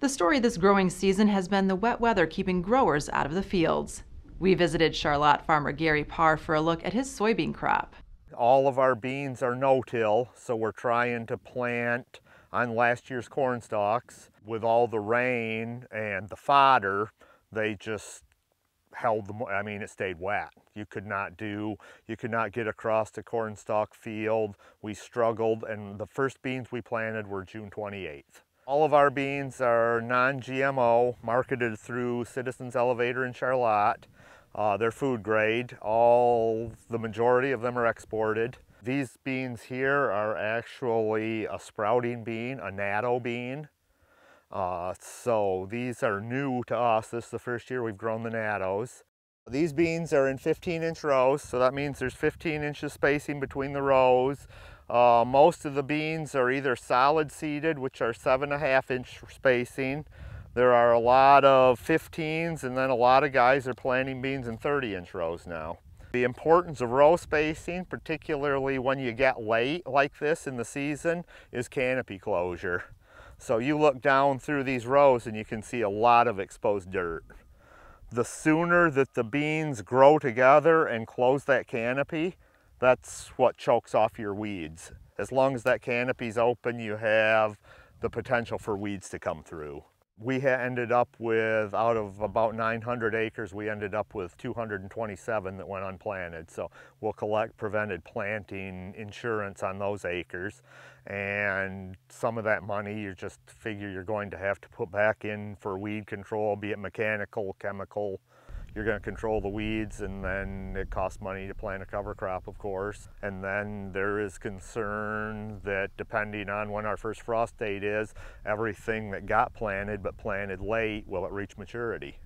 The story this growing season has been the wet weather keeping growers out of the fields. We visited Charlotte farmer Gary Parr for a look at his soybean crop. All of our beans are no-till, so we're trying to plant on last year's corn stalks. With all the rain and the fodder, they just held the, it stayed wet. You could not get across the corn stalk field. We struggled, and the first beans we planted were June 28th. All of our beans are non-GMO, marketed through Citizens Elevator in Charlotte. They're food grade. The majority of them are exported. These beans here are actually a sprouting bean, a natto bean. So these are new to us. This is the first year we've grown the nattos. These beans are in 15-inch rows, so that means there's 15 inches spacing between the rows. Most of the beans are either solid seeded, which are 7.5-inch spacing. There are a lot of 15s, and then a lot of guys are planting beans in 30-inch rows now. The importance of row spacing, particularly when you get late like this in the season, is canopy closure. So you look down through these rows and you can see a lot of exposed dirt. The sooner that the beans grow together and close that canopy, that's what chokes off your weeds. As long as that canopy's open, you have the potential for weeds to come through. We ended up with, out of about 900 acres, we ended up with 227 that went unplanted. So we'll collect prevented planting insurance on those acres. And some of that money you just figure you're going to have to put back in for weed control, be it mechanical, chemical. You're going to control the weeds, and then it costs money to plant a cover crop, of course. And then there is concern that depending on when our first frost date is, everything that got planted but planted late, will it reach maturity?